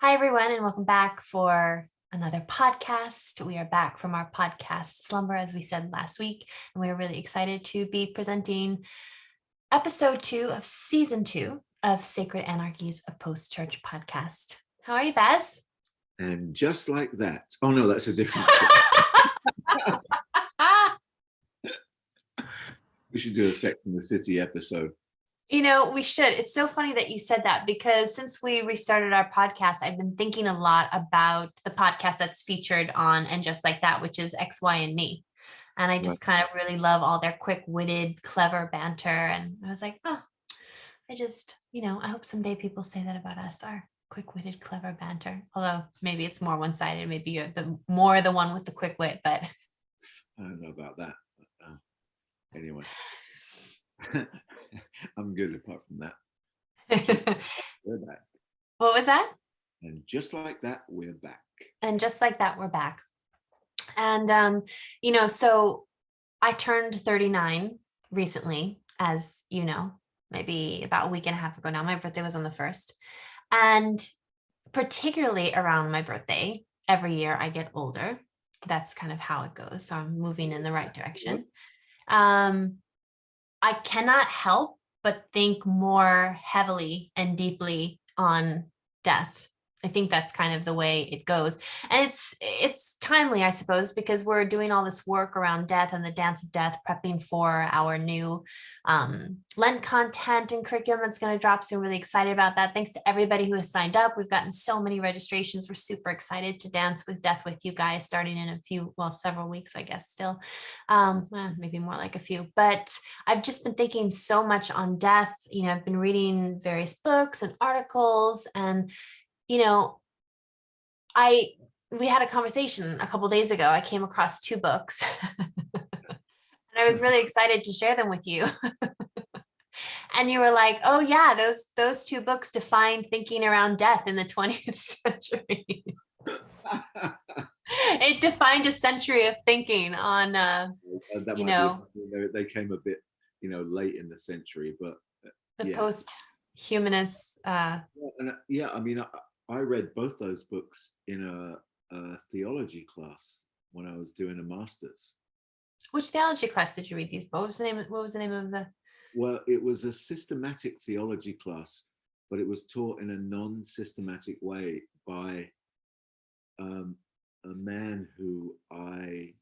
Hi, everyone, and welcome back for another podcast. We are back from our podcast slumber, as we said last week, and we are really excited to be presenting episode 2 of season 2 of Sacred Anarchies, a post-church podcast. How are you, Baz? And just like that. Oh, no, that's a different show. We should do a Sex and the City episode. You know, we should. It's so funny that you said that because since we restarted our podcast, I've been thinking a lot about the podcast that's featured on And Just Like That, which is X, Y, and Me. And I just kind of really love all their quick-witted, clever banter. And I was like, oh, I hope someday people say that about us, our quick-witted, clever banter. Although maybe it's more one-sided. Maybe you're the one with the quick wit, but I don't know about that. But, anyway. I'm good apart from that. We're back. What was that? And just like that, we're back. And just like that, we're back. And, so I turned 39 recently, as you know, maybe about a week and a half ago now. My birthday was on the 1st. And particularly around my birthday, every year I get older. That's kind of how it goes. So I'm moving in the right direction. I cannot help but think more heavily and deeply on death. I think that's kind of the way it goes. And it's timely, I suppose, because we're doing all this work around death and the dance of death, prepping for our new Lent content and curriculum that's going to drop. So I'm really excited about that. Thanks to everybody who has signed up. We've gotten so many registrations. We're super excited to dance with death with you guys starting in several weeks, I guess, still. Maybe more like a few. But I've just been thinking so much on death. I've been reading various books and articles, and we had a conversation a couple of days ago. I came across 2 books and I was really excited to share them with you. And you were like, oh yeah, those 2 books defined thinking around death in the 20th century. It defined a century of thinking on, they came a bit, late in the century, but the post-humanists. I mean, I read both those books in a theology class when I was doing a master's. Which theology class did you read these? What was the name of the? Well, it was a systematic theology class, but it was taught in a non-systematic way by a man who I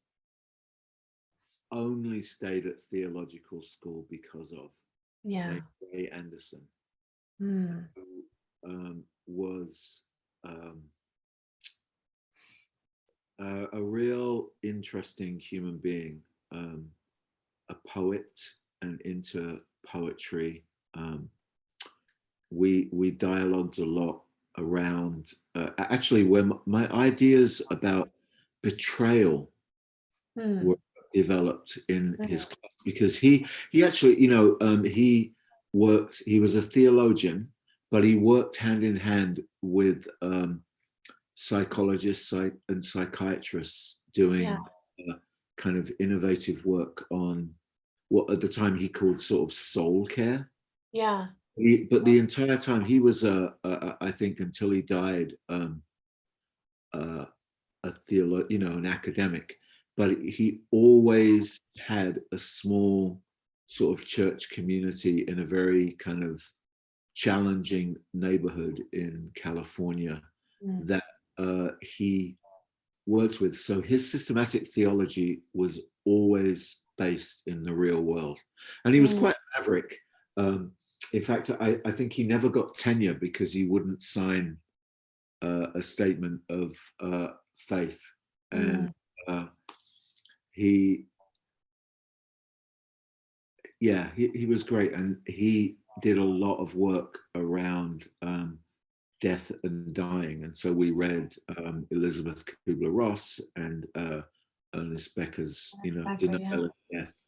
only stayed at theological school because of. Yeah. Ray Anderson. Who was a real interesting human being, a poet and into poetry. We dialogued a lot around actually where my ideas about betrayal were developed in his class, because he actually, he was a theologian, but he worked hand in hand with psychologists and psychiatrists doing kind of innovative work on what at the time he called sort of soul care. Yeah. But the entire time he was, I think, until he died, a theologian, an academic. But he always had a small sort of church community in a very kind of challenging neighborhood in California that he worked with. So his systematic theology was always based in the real world. And he was quite maverick. In fact, I think he never got tenure because he wouldn't sign a statement of faith. And he was great. And he did a lot of work around death and dying. And so we read Elizabeth Kubler-Ross and Ernest Becker's, Dilemma of Death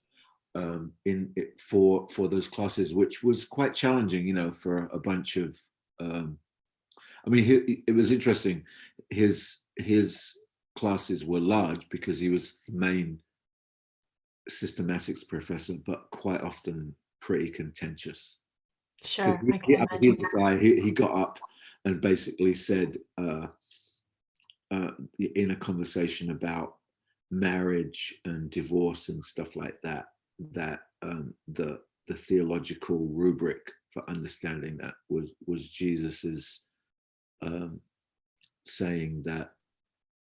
in it for those classes, which was quite challenging, for a bunch of. It was interesting. His classes were large because he was the main systematics professor, but quite often pretty contentious. Sure. He's the guy, he got up and basically said in a conversation about marriage and divorce and stuff like that, that the theological rubric for understanding that was Jesus's saying that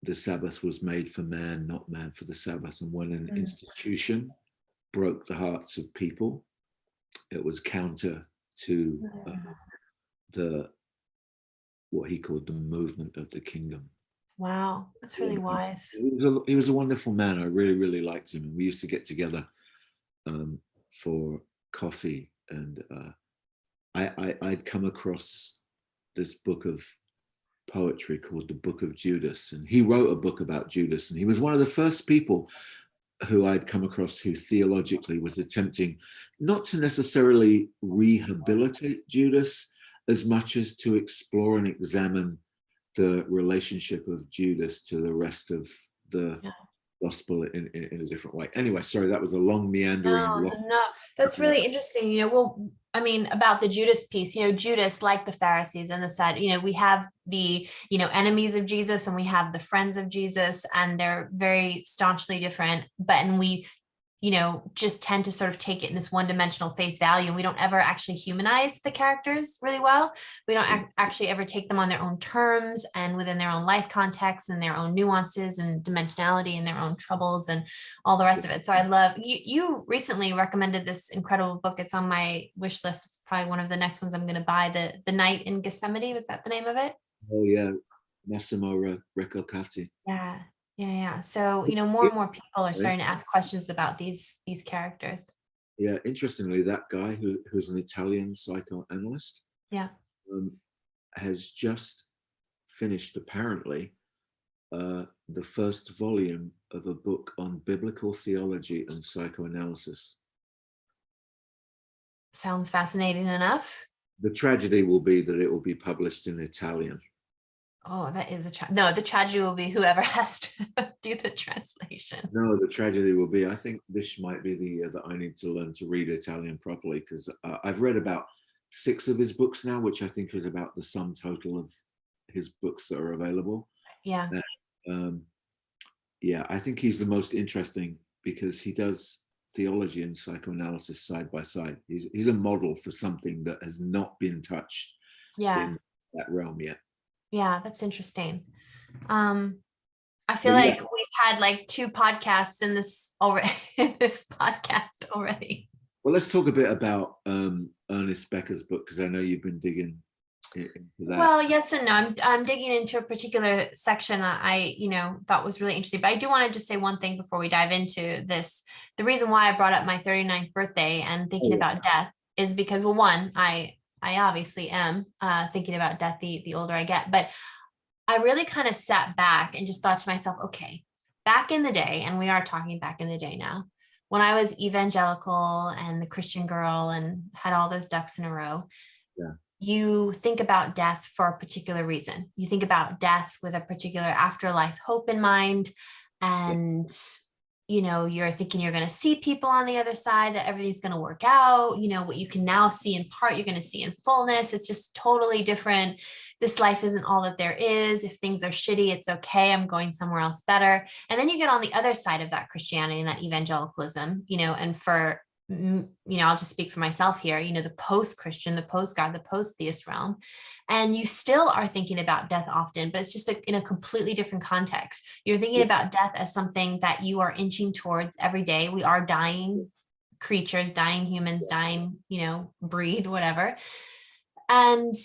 the Sabbath was made for man, not man for the Sabbath. And when an institution broke the hearts of people, it was counter to the what he called the movement of the kingdom. Wow, that's really wise. He was a wonderful man. I really, really liked him. And we used to get together for coffee. And I'd come across this book of poetry called the Book of Judas. And he wrote a book about Judas. And he was one of the first people who I'd come across who theologically was attempting not to necessarily rehabilitate Judas as much as to explore and examine the relationship of Judas to the rest of the gospel in a different way. Anyway, sorry, that was a long meandering. No, that's really interesting. Well, I mean, about the Judas piece, Judas, like the Pharisees and the Sadducees, we have the, enemies of Jesus and we have the friends of Jesus, and they're very staunchly different, and we, just tend to sort of take it in this one-dimensional face value. And we don't ever actually humanize the characters really well. We don't actually ever take them on their own terms and within their own life context and their own nuances and dimensionality and their own troubles and all the rest of it. So I love, you recently recommended this incredible book. It's on my wish list. It's probably one of the next ones I'm going to buy, The Night in Gethsemane. Was that the name of it? Oh yeah, Massimo Recalcati. Yeah. So, more and more people are starting to ask questions about these characters. Yeah, interestingly, that guy who's an Italian psychoanalyst, has just finished, apparently, the first volume of a book on biblical theology and psychoanalysis. Sounds fascinating enough. The tragedy will be that it will be published in Italian. Oh, that is no, the tragedy will be whoever has to do the translation. No, the tragedy will be, I think this might be the year that I need to learn to read Italian properly, because I've read about 6 of his books now, which I think is about the sum total of his books that are available. Yeah. I think he's the most interesting because he does theology and psychoanalysis side by side. He's a model for something that has not been touched in that realm yet. Yeah, that's interesting. I feel like we've had like 2 podcasts in this already. This podcast already. Well, let's talk a bit about Ernest Becker's book, because I know you've been digging into that. Well, yes and no. I'm digging into a particular section that I, thought was really interesting. But I do want to just say one thing before we dive into this. The reason why I brought up my 39th birthday and thinking about death is because, well, one, I obviously am thinking about death the older I get, but I really kind of sat back and just thought to myself, okay, back in the day, and we are talking back in the day now, when I was evangelical and the Christian girl and had all those ducks in a row, you think about death for a particular reason. You think about death with a particular afterlife hope in mind, and you're thinking you're going to see people on the other side, that everything's going to work out. What you can now see in part, you're going to see in fullness. It's just totally different. This life isn't all that there is. If things are shitty, it's okay. I'm going somewhere else better. And then you get on the other side of that Christianity and that evangelicalism, and for, I'll just speak for myself here, the post-Christian, the post-God, the post-theist realm. And you still are thinking about death often, but it's just in a completely different context. You're thinking about death as something that you are inching towards every day. We are dying creatures, dying humans, dying, breed, whatever. And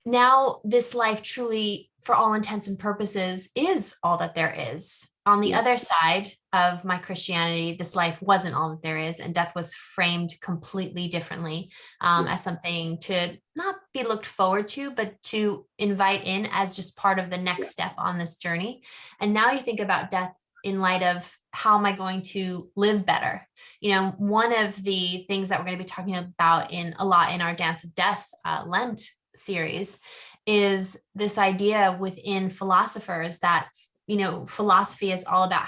now this life truly, for all intents and purposes, is all that there is. On the other side of my Christianity, this life wasn't all that there is, and death was framed completely differently, as something to not be looked forward to, but to invite in as just part of the next step on this journey. And now you think about death in light of, how am I going to live better? One of the things that we're going to be talking about a lot in our Dance of Death Lent series is this idea within philosophers that philosophy is all about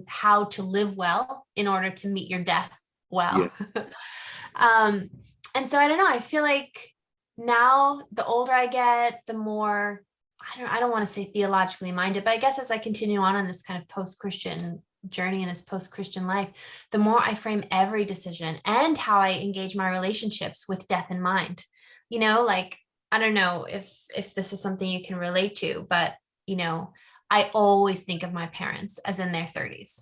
how to live well in order to meet your death well. And so I don't know, I feel like now the older I get, the more, I don't want to say theologically minded, but I guess as I continue on this kind of post-Christian journey and this post-Christian life, the more I frame every decision and how I engage my relationships with death in mind. Like, I don't know if this is something you can relate to, but I always think of my parents as in their 30s.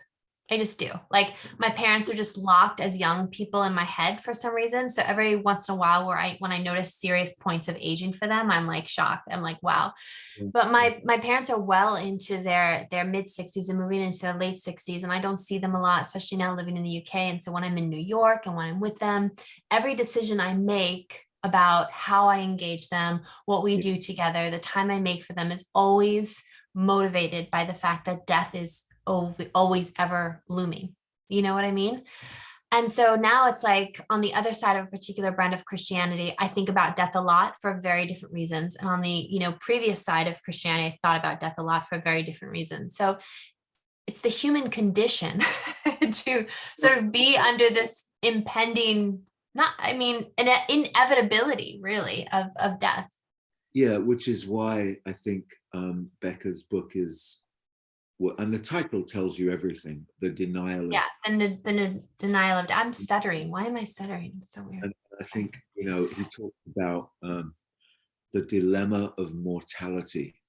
I just do. Like, my parents are just locked as young people in my head for some reason. So every once in a while when I notice serious points of aging for them, I'm like shocked. I'm like, wow. But my parents are well into their mid 60s and moving into their late 60s. And I don't see them a lot, especially now living in the UK. And so when I'm in New York and when I'm with them, every decision I make about how I engage them, what we do together, the time I make for them is always motivated by the fact that death is always ever looming. You know what I mean? And so now it's like on the other side of a particular brand of Christianity, I think about death a lot for very different reasons. And on the, previous side of Christianity, I thought about death a lot for very different reasons. So it's the human condition to sort of be under this impending, an inevitability really of death. Yeah, which is why I think Becker's book is, well, and the title tells you everything. The denial of, and the denial of, I'm stuttering. Why am I stuttering? It's so weird. and I think he talks about the dilemma of mortality.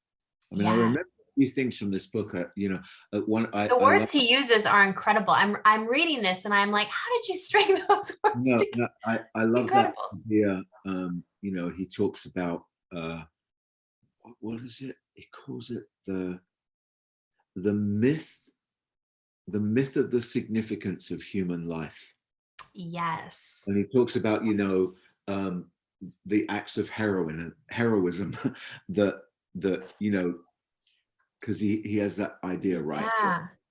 I mean, I remember a few things from this book. The words he uses are incredible. I'm reading this and I'm like, how did you string those words together? I love incredible. That idea. He talks about what is it? He calls it the myth of the significance of human life. Yes. And he talks about the acts of heroism that because he has that idea, right?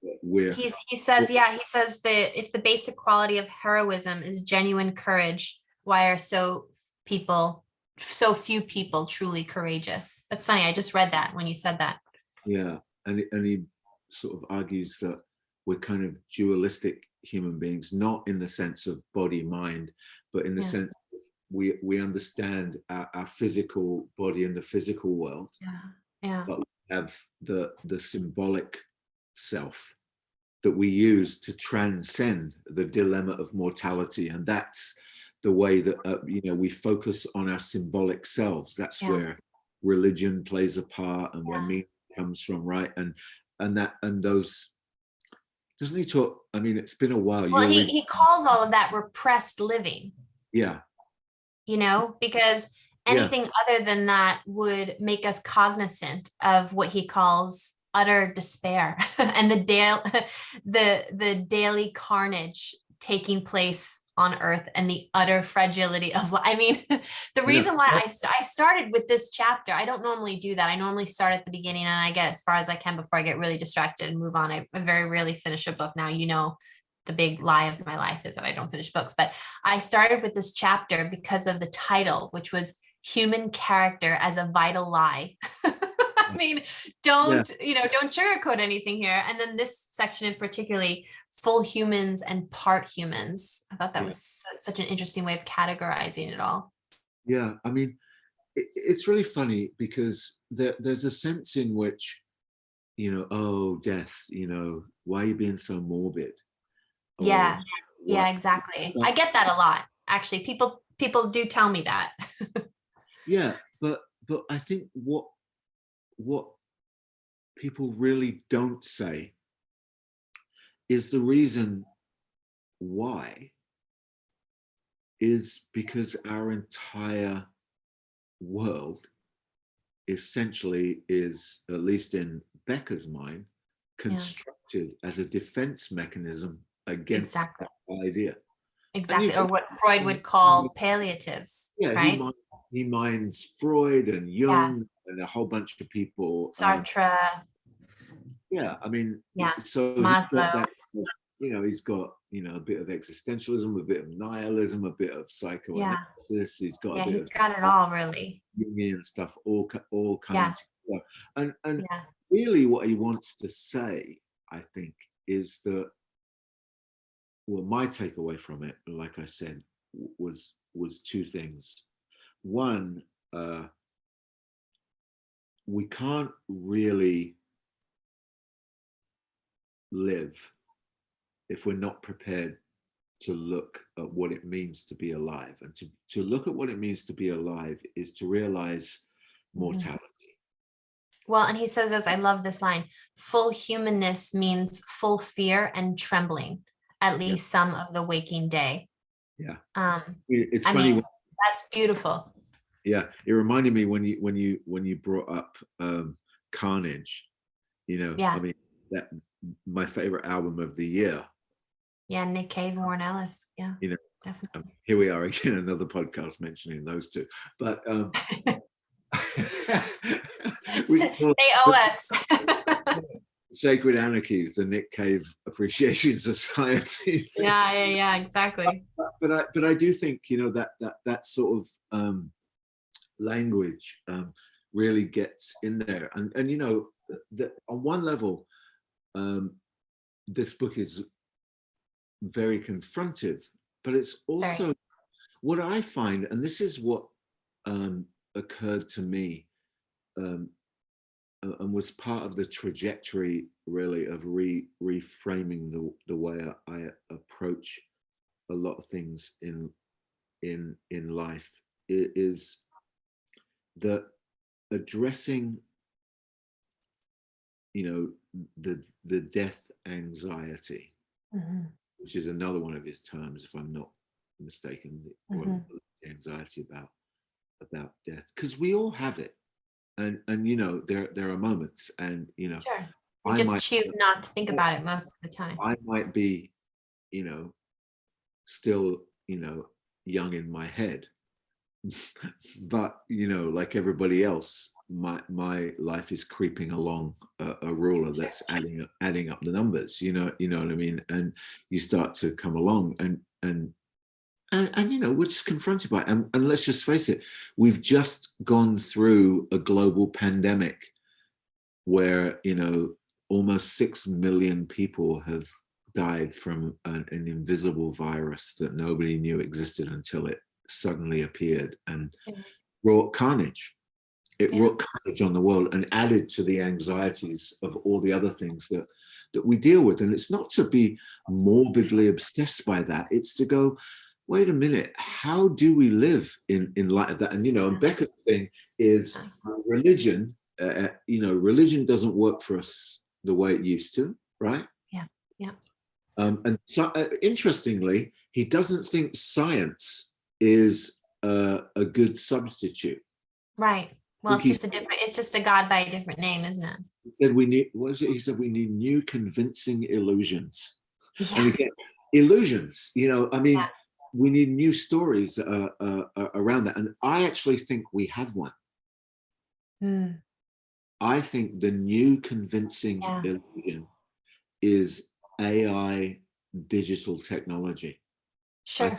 Yeah. He says that if the basic quality of heroism is genuine courage, why are so few people truly courageous? That's funny. I just read that when you said that. Yeah. And he sort of argues that we're kind of dualistic human beings, not in the sense of body mind, but in the sense of we understand our physical body and the physical world. Yeah. But we have the symbolic self that we use to transcend the dilemma of mortality, and that's the way that we focus on our symbolic selves. That's where religion plays a part, and where meaning comes from, right? And those, doesn't he talk? I mean, it's been a while. Well, he calls all of that repressed living. Yeah. Because anything other than that would make us cognizant of what he calls utter despair and the daily carnage taking place on earth and the utter fragility of life. I mean, the reason why I started with this chapter, I don't normally do that. I normally start at the beginning and I get as far as I can before I get really distracted and move on. I very rarely finish a book now. The big lie of my life is that I don't finish books, but I started with this chapter because of the title, which was Human Character as a Vital Lie. I mean, don't sugarcoat anything here. And then this section in particularly, full humans and part humans. I thought that was such an interesting way of categorizing it all. Yeah, I mean, it's really funny because there's a sense in which, oh, death, why are you being so morbid? Yeah, exactly. I get that a lot. Actually, people do tell me that. Yeah, but I think what people really don't say is the reason why is because our entire world essentially is, at least in Becker's mind, constructed as a defense mechanism against that idea. Exactly, or what Freud would call palliatives. Yeah, right? He minds Freud and Jung and a whole bunch of people. Sartre. Yeah, I mean, so Maslow. He's got a bit of existentialism, a bit of nihilism, a bit of psychoanalysis. He's got a bit he's got it all, really. Jungian stuff all coming together. And really, what he wants to say, I think, is that, well, my takeaway from it, like I said, was two things. one, we can't really live if we're not prepared to look at what it means to be alive. And to look at what it means to be alive is to realize mortality. Well, and he says this, I love this line, full humanness means full fear and trembling, at least some of the waking day. Yeah. It's I funny. That's beautiful. Yeah. It reminded me when you brought up Carnage, I mean, that my favorite album of the year. Yeah, Nick Cave, Warren Ellis. Yeah, definitely. Here we are again, another podcast mentioning those two. But they owe us. Sacred Anarchies, the Nick Cave Appreciation Society. Yeah, exactly. But I do think that sort of language really gets in there, and that on one level, this book is very confrontive, but it's also what I find, and this is what occurred to me, and was part of the trajectory really of reframing the way I approach a lot of things in life, is that addressing the death anxiety, which is another one of his terms, if I'm not mistaken, the anxiety about death, because we all have it, and there are moments, and sure. We just choose not to think about it most of the time. I might be still young in my head, but like everybody else, my life is creeping along a ruler that's adding up the numbers, you know what I mean, and you start to come along, and we're just confronted by it. And let's just face it, we've just gone through a global pandemic where almost 6 million people have died from an invisible virus that nobody knew existed until it suddenly appeared and wrought carnage. It wrought carnage on the world and added to the anxieties of all the other things that we deal with. And it's not to be morbidly obsessed by that. It's to go, wait a minute, how do we live in light of that? And and Becker's thing is religion. Religion doesn't work for us the way it used to, right? Yeah. And so, interestingly, he doesn't think science is a good substitute. Right. Well, it's just a God by a different name, isn't it? He said we need new convincing illusions. And again, illusions, we need new stories around that. And I actually think we have one. I think the new convincing illusion is AI digital technology. Sure.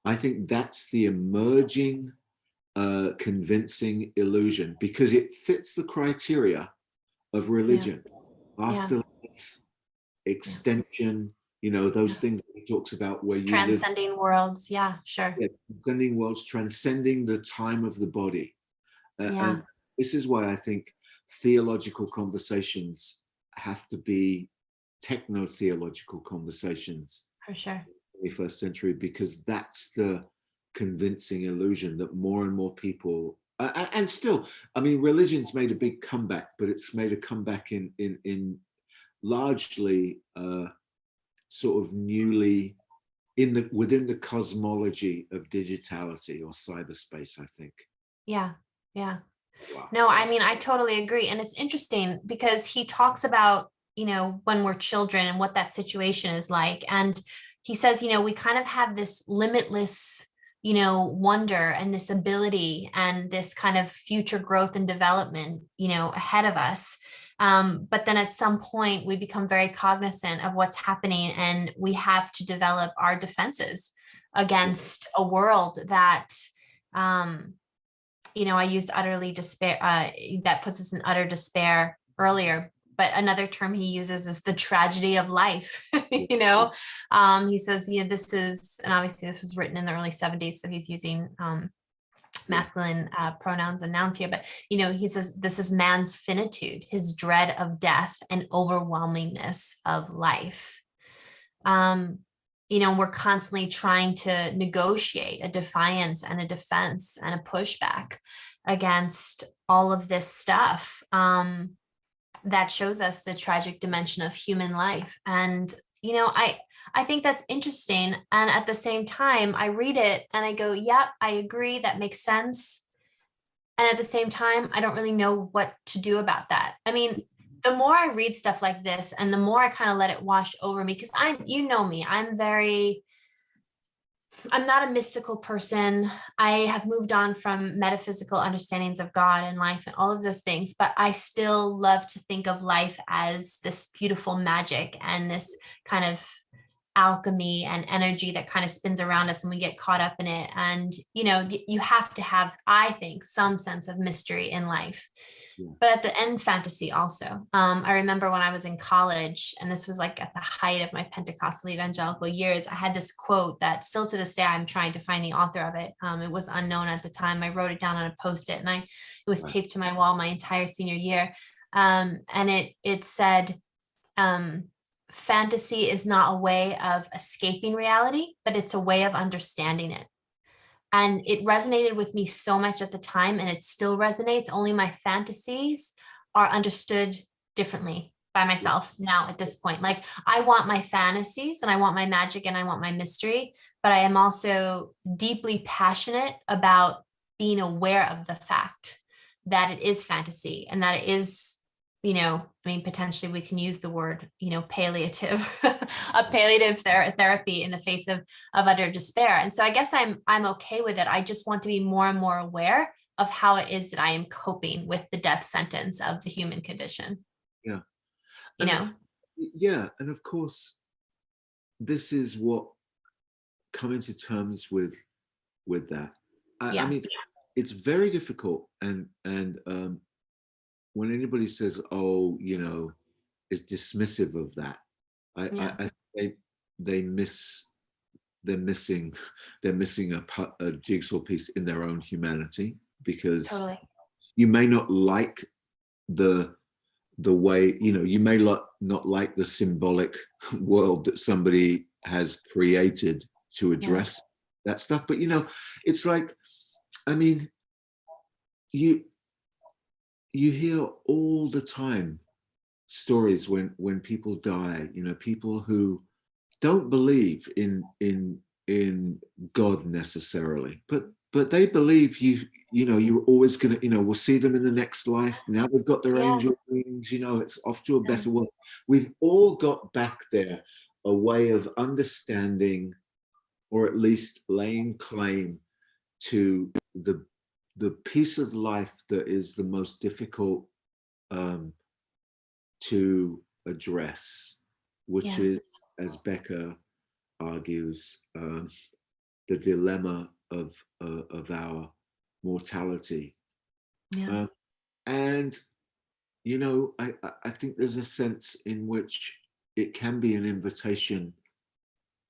I think that's the emerging convincing illusion, because it fits the criteria of religion. Afterlife, extension, those things that he talks about, where you transcending worlds. Yeah, sure. Transcending worlds, transcending the time of the body. And this is why I think theological conversations have to be techno-theological conversations. For sure. In the 21st century, because that's the convincing illusion that more and more people, and still, religion's made a big comeback, but it's made a comeback in largely sort of newly within the cosmology of digitality or cyberspace, I think. Yeah. Wow. No, I totally agree. And it's interesting because he talks about, when we're children and what that situation is like. And he says, we kind of have this limitless, wonder and this ability and this kind of future growth and development, ahead of us. But then at some point we become very cognizant of what's happening, and we have to develop our defenses against a world that, I used utterly despair, that puts us in utter despair earlier, but another term he uses is the tragedy of life. He says, this is, and obviously this was written in the early 70s. So he's using masculine pronouns and nouns here, but he says this is man's finitude, his dread of death and overwhelmingness of life. We're constantly trying to negotiate a defiance and a defense and a pushback against all of this stuff that shows us the tragic dimension of human life. And I think that's interesting. And at the same time, I read it and I go, yep, I agree. That makes sense. And at the same time, I don't really know what to do about that. I mean, the more I read stuff like this and the more I kind of let it wash over me, because you know me, I'm not a mystical person. I have moved on from metaphysical understandings of God and life and all of those things, but I still love to think of life as this beautiful magic and this kind of alchemy and energy that kind of spins around us and we get caught up in it. And, you have to have, I think, some sense of mystery in life. Yeah. But at the end, fantasy also. I remember when I was in college, and this was like at the height of my Pentecostal evangelical years, I had this quote that still to this day, I'm trying to find the author of it. It was unknown at the time. I wrote it down on a Post-it and it was taped to my wall my entire senior year. And it said, fantasy is not a way of escaping reality, but it's a way of understanding it. And it resonated with me so much at the time, and it still resonates. Only my fantasies are understood differently by myself now at this point. Like, I want my fantasies and I want my magic and I want my mystery, but I am also deeply passionate about being aware of the fact that it is fantasy and that it is, potentially we can use the word, palliative, a palliative therapy in the face of utter despair. And so I guess I'm okay with it. I just want to be more and more aware of how it is that I am coping with the death sentence of the human condition. Yeah. Yeah. And of course, this is what coming to terms with that. I mean, it's very difficult, and when anybody says, "Oh, is dismissive of that," I they're missing a jigsaw piece in their own humanity, because Totally. you may not like the way, you may not like the symbolic world that somebody has created to address that stuff, but it's like, I mean, you hear all the time stories when people die, people who don't believe in God necessarily, but they believe you're always gonna, we'll see them in the next life. Now they've got their angel wings, it's off to a better world. We've all got back there a way of understanding, or at least laying claim to the piece of life that is the most difficult to address, which is, as Becker argues, the dilemma of our mortality. And I think there's a sense in which it can be an invitation,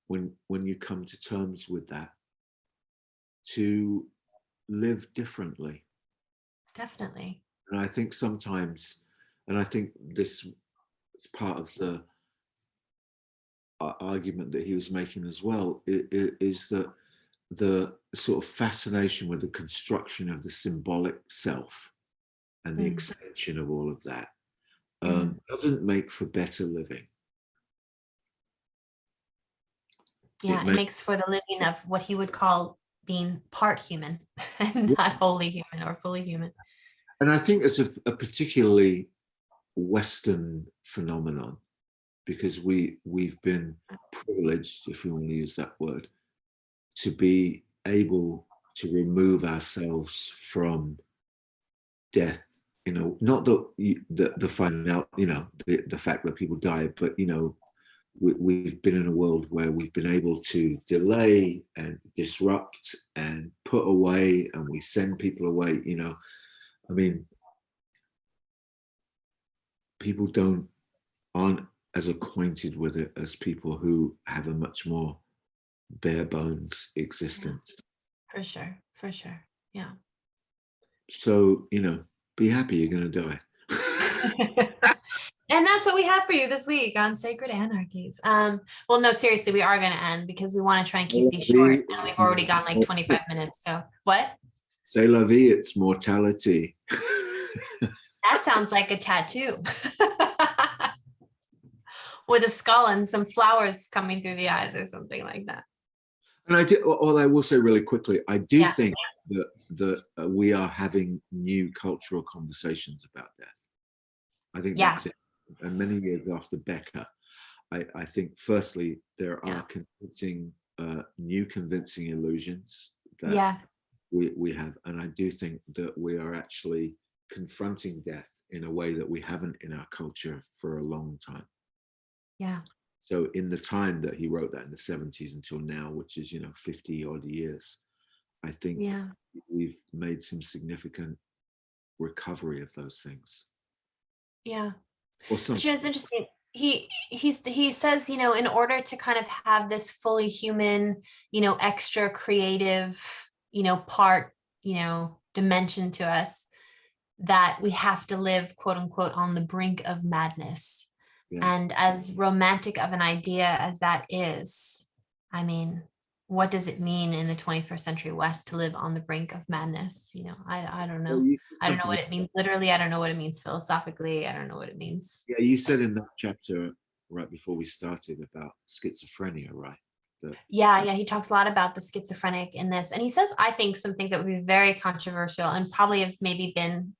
when you come to terms with that, to live differently. Definitely. And I think sometimes, and I think this is part of the argument that he was making as well, is that the sort of fascination with the construction of the symbolic self and the extension of all of that doesn't make for better living. It makes for the living of what he would call being part human and not wholly human or fully human. And I think it's a particularly Western phenomenon, because we've been privileged, if you want to use that word, to be able to remove ourselves from death. Not the final, the fact that people die, but we've been in a world where we've been able to delay and disrupt and put away, and we send people away. I mean, people aren't as acquainted with it as people who have a much more bare bones existence. For sure. Yeah. So, be happy you're going to die. And that's what we have for you this week on Sacred Anarchies. Well, no, seriously, we are going to end because we want to try and keep these short, and we've already gone like 25 minutes. So what? C'est la vie, it's mortality. That sounds like a tattoo. With a skull and some flowers coming through the eyes or something like that. And I will say really quickly, I do think that we are having new cultural conversations about death. I think that's it. And many years after Becker, I think firstly, there are new convincing illusions that we have. And I do think that we are actually confronting death in a way that we haven't in our culture for a long time. Yeah. So in the time that he wrote that in the 70s until now, which is, 50 odd years, I think we've made some significant recovery of those things. Yeah. Or something. It's interesting. He says, in order to kind of have this fully human, extra creative, part, dimension to us, that we have to live, quote unquote, on the brink of madness. Yeah. And as romantic of an idea as that is, I mean, what does it mean in the 21st century West to live on the brink of madness? I don't know. I don't know what it means literally. I don't know what it means philosophically. I don't know what it means. Yeah, you said in that chapter right before we started about schizophrenia, right? Yeah, he talks a lot about the schizophrenic in this. And he says, I think, some things that would be very controversial and probably have maybe been,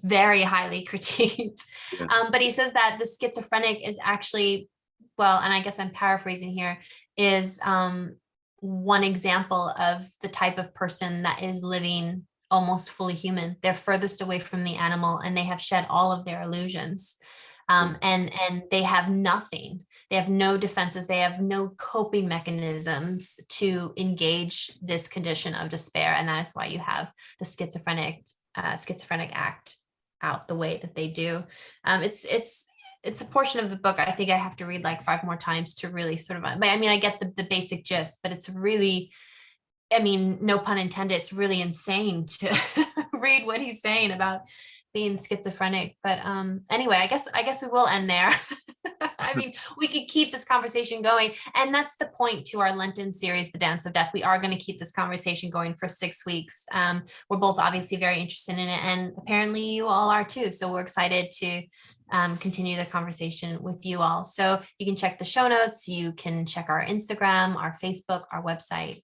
very highly critiqued. Yeah. But he says that the schizophrenic is actually, well, and I guess I'm paraphrasing here, is one example of the type of person that is living almost fully human. They're furthest away from the animal and they have shed all of their illusions. And they have nothing. They have no defenses. They have no coping mechanisms to engage this condition of despair. And that is why you have the schizophrenic act out the way that they do. It's a portion of the book I think I have to read like 5 more times to really sort of, I get the basic gist, but it's really, no pun intended, it's really insane to read what he's saying about being schizophrenic. But anyway, I guess we will end there. We could keep this conversation going, and that's the point to our Lenten series, The Dance of Death. We are going to keep this conversation going for 6 weeks. We're both obviously very interested in it, and apparently you all are too. So we're excited to continue the conversation with you all. So you can check the show notes, you can check our Instagram, our Facebook, our website,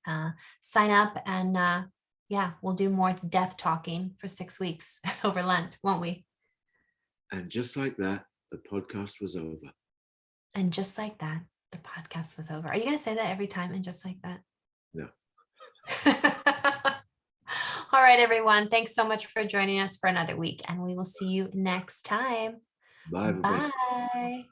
sign up, and we'll do more death talking for 6 weeks over Lent, won't we? And just like that, the podcast was over. And just like that, the podcast was over. Are you going to say that every time? And just like that? No. All right, everyone. Thanks so much for joining us for another week, and we will see you next time. Bye. Bye.